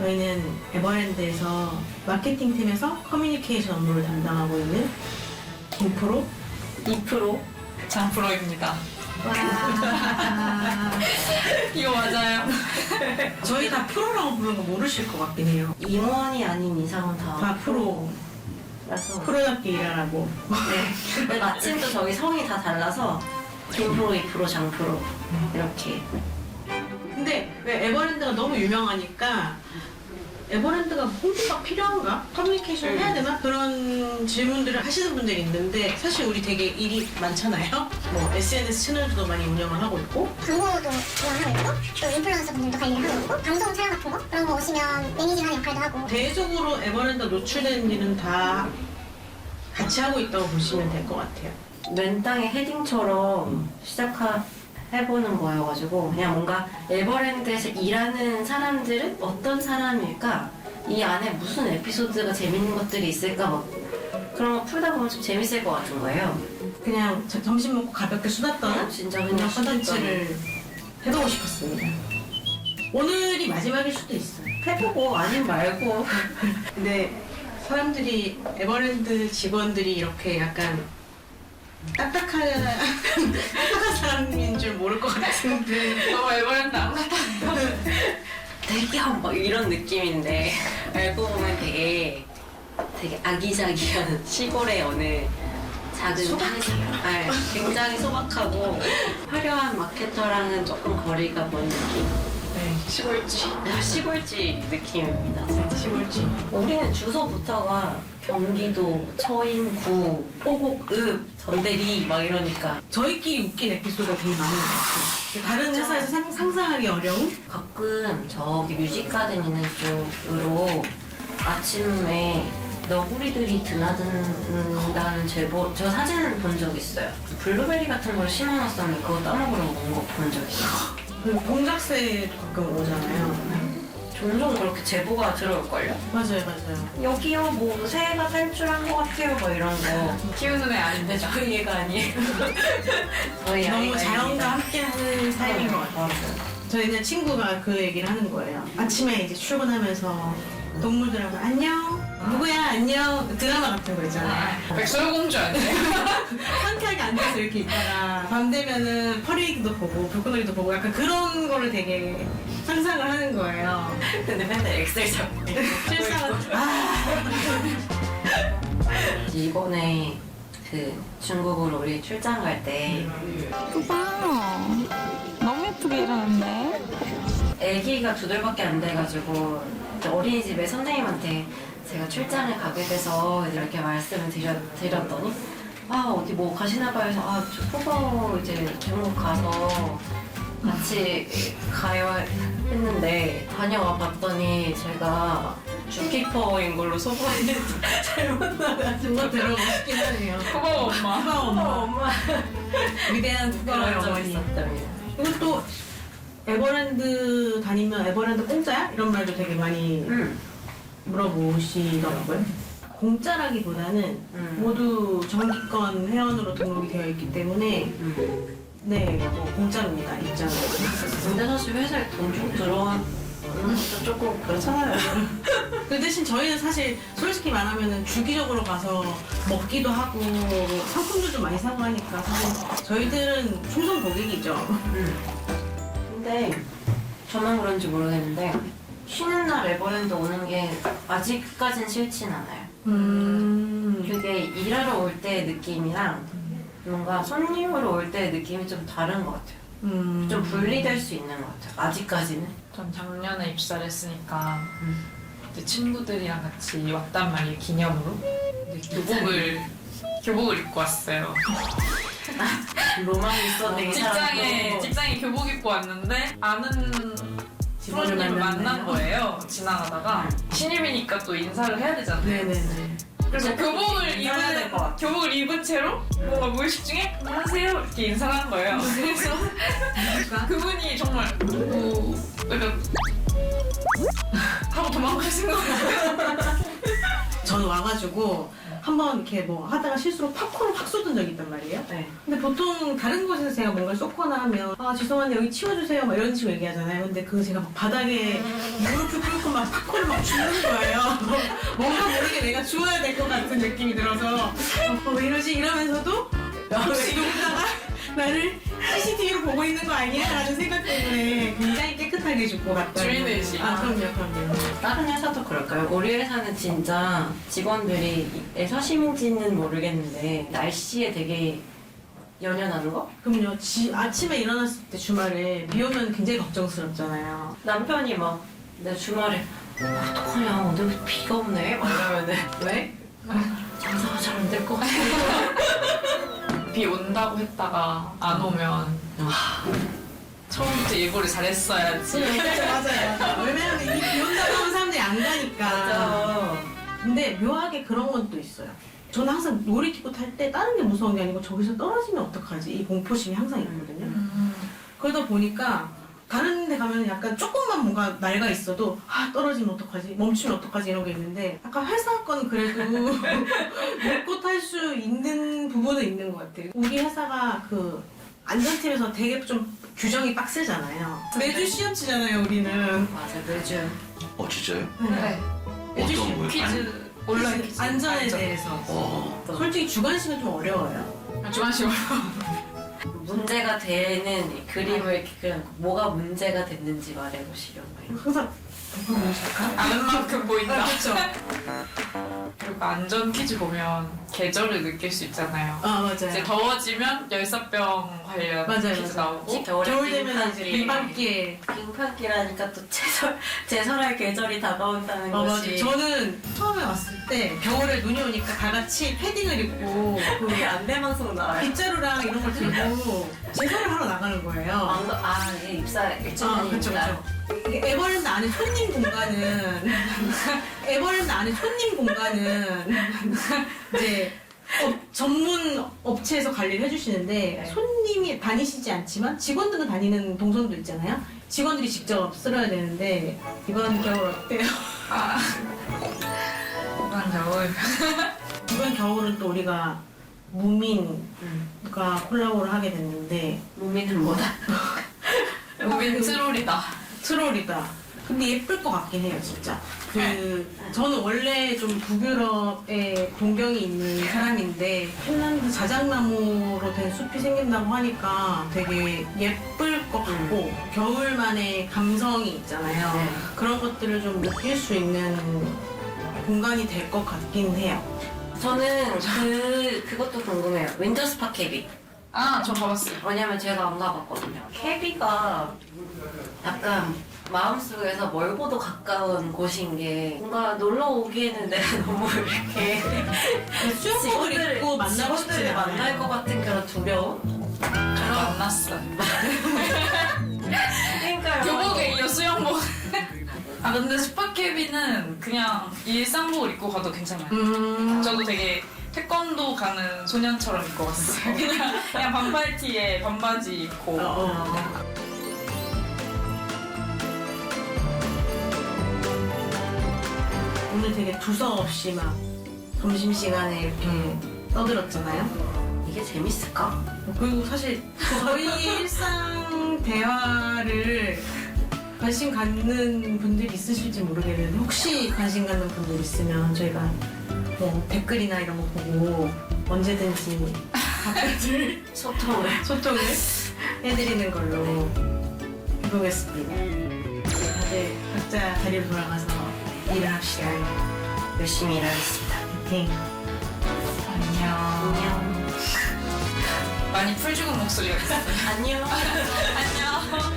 저희는 에버랜드에서 마케팅팀에서 커뮤니케이션 업무를 담당하고 있는 김프로, 2% 장프로입니다. 와. 이거 맞아요? 저희 다 프로라고 부르는 거 모르실 것 같긴 해요. 임원이 아닌 이상은 다 프로. 라서 프로답게 일하라고. 네. 근데 마침도 저희 성이 다 달라서 김프로, 2%, 장프로 이렇게. 근데 왜 에버랜드가 너무 유명하니까 에버랜드가 홍보가 필요한가? 커뮤니케이션 해야 되나? 그런 질문들을 하시는 분들이 있는데 사실 우리 되게 일이 많잖아요. 뭐 SNS 채널도 많이 운영을 하고 있고 광고도 운영하고 있고 또 인플루언서 분들도 관리를 하고 있고 방송 촬영 같은 거 그런 거 오시면 매니징하는 역할도 하고 대외적으로 에버랜드 노출되는 일은 다 같이 하고 있다고 보시면 될 것 같아요. 맨 땅의 헤딩처럼 해보는 거여가지고 그냥 뭔가 에버랜드에서 일하는 사람들은 어떤 사람일까? 이 안에 무슨 에피소드가 재밌는 것들이 있을까? 막 그런 거 풀다 보면 좀 재밌을 것 같은 거예요. 그냥 점심 먹고 가볍게 수다 떠는 진짜 그냥 그냥 컨텐츠를 해보고 싶었습니다. 오늘이 마지막일 수도 있어요. 해보고 아니면 말고. 근데 사람들이 에버랜드 직원들이 이렇게 약간 딱딱한 사람인 줄 모를 것 같은데 너무 에버랜드 안 같아요. 대기업 막 이런 느낌인데 알고 보면 되게 아기자기한 시골의 어느 작은 소박해요. 네, 굉장히 소박하고 화려한 마케터랑은 조금 거리가 먼 느낌. 네, 시골지 느낌입니다. 진짜. 시골지. 우리는 주소부터가 경기도, 처인구, 호곡읍, 전대리 막 이러니까 저희끼리 웃긴 에피소드가 되게 많은 것 같아요. 다른 회사에서 상상하기 어려운? 가끔 저기 뮤직가든 있는 쪽으로 아침에 너구리들이 드나든다는 제보 저 사진을 본 적 있어요. 블루베리 같은 걸 심어놨었는데 그거 따먹으러 온 거 본 적 있어요. 그리고 공작새 가끔 오잖아요. 종종 그렇게 제보가 들어올걸요? 맞아요, 맞아요. 여기요 뭐 새해가 탈출한 것 같아요 뭐 이런 거. 키우는 애 아닌데 저. 저희 애가 아니에요. 저희 너무 아이가 자연과 아닙니다. 함께하는 삶인 것 같아요. 저희는 친구가 그 얘기를 하는 거예요. 아침에 이제 출근하면서 동물들하고 안녕, 누구야, 안녕. 드라마 같은 거 있잖아요. 백설공주 아니에요? 상쾌하게 앉아서 이렇게 있다가 밤 되면은 퍼레이드도 보고 불꽃놀이도 보고 약간 그런 거를 되게 상상을 하는 거예요. 근데 맨날 엑셀 잡고. 실상은 이번에 그 중국으로 우리 출장 갈 때 오빠 너무 예쁘게 일어났네. 아기가 2달밖에 안 돼가지고 어린이집에 선생님한테 제가 출장을 가게 돼서 이렇게 말씀을 드렸더니 어디 뭐 가시나 봐요 해서 저 포거 이제 중국 가서 같이 가요 했는데 다녀와 봤더니 제가 주키퍼인 걸로 소문이 잘못 나가지고 정말 데려가고 싶긴 하네요. 고마워 엄마. 푸바 엄마. 엄마 위대한 푸바의 그런 적 어머니. 있었답니다. 그리고 또 에버랜드 다니면 에버랜드 공짜야? 이런 말도 되게 많이 물어보시더라고요. 공짜라기보다는 모두 정기권 회원으로 등록이 되어 있기 때문에 네, 뭐 공짜입니다. 입장은. 근데 사실 회사에 돈 좀 들어가는 것도 조금 그렇잖아요. 그 대신 저희는 사실 솔직히 말하면 주기적으로 가서 먹기도 하고 상품들도 많이 사고 하니까 사실 저희들은 충성 고객이죠. 근데 저만 그런지 모르겠는데 쉬는 날 에버랜드 오는 게 아직까진 싫진 않아요. 그게 일하러 올 때의 느낌이랑 뭔가 손님으로 올 때의 느낌이 좀 다른 것 같아요. 좀 분리될 수 있는 것 같아요. 아직까지는. 전 작년에 입사를 했으니까 이제 친구들이랑 같이 왔단 말이에요 기념으로. 근데 교복을 입고 왔어요. 로망이 있었는데 직장에 교복 입고 왔는데 아는 프로님을 만난 거예요. 지나가다가 신입이니까 또 인사를 해야 되잖아요. 네네네. 그래서 인사해야 될것 같아. 교복을 입은 채로 뭔가 무의식 중에 안녕하세요 이렇게 인사를 한 거예요. 그래서 그분이 정말 약간 하고 도망가신 거예요. 저는 와가지고 한번 이렇게 뭐 하다가 실수로 팝콘을 확 쏟은 적이 있단 말이에요. 네. 근데 보통 다른 곳에서 제가 뭔가를 쏟거나 하면 아 죄송한데 여기 치워주세요 막 이런 식으로 얘기하잖아요. 근데 그거 제가 막 바닥에 무릎을 꿇고 막 팝콘을 막 주는 거예요. 뭔가 모르게 내가 주워야 될 것 같은 느낌이 들어서 왜 이러지 이러면서도 혹시 누군가가 나를 CCTV로 보고 있는 거 아니야? 라는 생각 때문에 굉장히 깨끗하게 줍고 갔다. 주인의식. 아 그럼요. 다른 회사도 그럴까요? 우리 회사는 진짜 직원들이 애서심인지는 모르겠는데 날씨에 되게 연연하는 거? 그럼요. 아침에 일어났을 때 주말에 비 오면 굉장히 걱정스럽잖아요. 남편이 막 내 주말에 어떡하냐 오늘 비가 없네 막 이러면은 왜? 장사가 잘 안 될 것 같아. 비 온다고 했다가 안 오면 처음부터 예고를 잘했어야지. 맞아요. 왜냐면 이 비 온다고 하면 사람들이 안 가니까. 맞아. 근데 묘하게 그런 건 또 있어요. 저는 항상 놀이기구 탈 때 다른 게 무서운 게 아니고 저기서 떨어지면 어떡하지? 이 공포심이 항상 있거든요. 그러다 보니까 다른 데 가면 약간 조금만 뭔가 낡아 있어도 아 떨어지면 어떡하지? 멈추면 어떡하지? 이런 게 있는데 약간 회사 거는 그래도 믿고 탈 수 있는 부분은 있는 것 같아요. 우리 회사가 그 안전팀에서 되게 좀 규정이 빡세잖아요. 매주 시험 치잖아요, 우리는. 맞아 매주. 진짜요? 네. 매주 어떤 시험. 거요? 퀴즈 온라인 퀴즈 안전에 안전. 대해서. 솔직히 주관식은 좀 어려워요. 주관식으로. 문제가 되는 그림을 이렇게 그려놓고 뭐가 문제가 됐는지 말해보시려고요. 항상 누가 문제일까? 아는 만큼 보인다. 그렇죠. 그리고 안전 퀴즈 보면 계절을 느낄 수 있잖아요. 아 맞아요. 이제 더워지면 열사병 관련 맞아요, 퀴즈 맞아요. 나오고 겨울 되면 이제 빙판길. 빙판길. 빙판기라니까 또 제설할 계절이 다가온다는 맞아요. 것이. 저는 처음에 왔을 때 겨울에 눈이 오니까 다 같이 패딩을 입고 그게 안대방송 나와요. 빗자루랑 이런 걸 들고 제설을 하러 나가는 거예요. 이게 입사 일주일 아, 그쵸, 그쵸. 이게 에버랜드 안에 손님 공간은 에버랜드 안에 손님 공간은 이제 전문 업체에서 관리를 해주시는데 네. 손님이 다니시지 않지만 직원들은 다니는 동선도 있잖아요. 직원들이 직접 쓸어야 되는데 이번 겨울 어때요? 이번 겨울. 이번 겨울은 또 우리가 무민과 콜라보를 하게 됐는데 무민은 뭐다? 우빈 트롤이다. 트롤이다. 근데 예쁠 것 같긴 해요, 진짜. 저는 원래 좀 북유럽에 동경이 있는 사람인데, 핀란드 자작나무로 된 숲이 생긴다고 하니까 되게 예쁠 것 같고, 겨울만의 감성이 있잖아요. 네. 그런 것들을 좀 느낄 수 있는 공간이 될 것 같긴 해요. 저는 그것도 궁금해요. 윈터스파 캐비. 저 가봤어요. 왜냐면 제가 안 가봤거든요. 캐비가 약간 마음속에서 멀고도 가까운 곳인 게 뭔가 놀러 오기에는 내가 너무 이렇게 수영복을 입고 만나고 싶지 직원들을 않아요. 만날 것 같은 그런 두려움? 만났어요. 그러니까요. 교복에 이어 수영복. 근데 스파캐비는 그냥 일상복을 입고 가도 괜찮아요. 저도 되게 태권도 가는 소년처럼 입고 왔어요. 그냥 반팔티에 반바지 입고. 오늘 되게 두서없이 막 점심시간에 이렇게 떠들었잖아요. 이게 재밌을까? 그리고 사실 저희 일상 대화를 관심 갖는 분들이 있으실지 모르겠는데 혹시 관심 갖는 분들 있으면 저희가 뭐 댓글이나 이런 거 보고 언제든지 답변을 소통을 해드리는 걸로 해보겠습니다. 이제 다들 각자 자리로 돌아가서 일을 합시다. 열심히 일하겠습니다. 파이팅. 안녕. 안녕. 많이 풀 죽은 목소리가 있어요. 안녕. 안녕.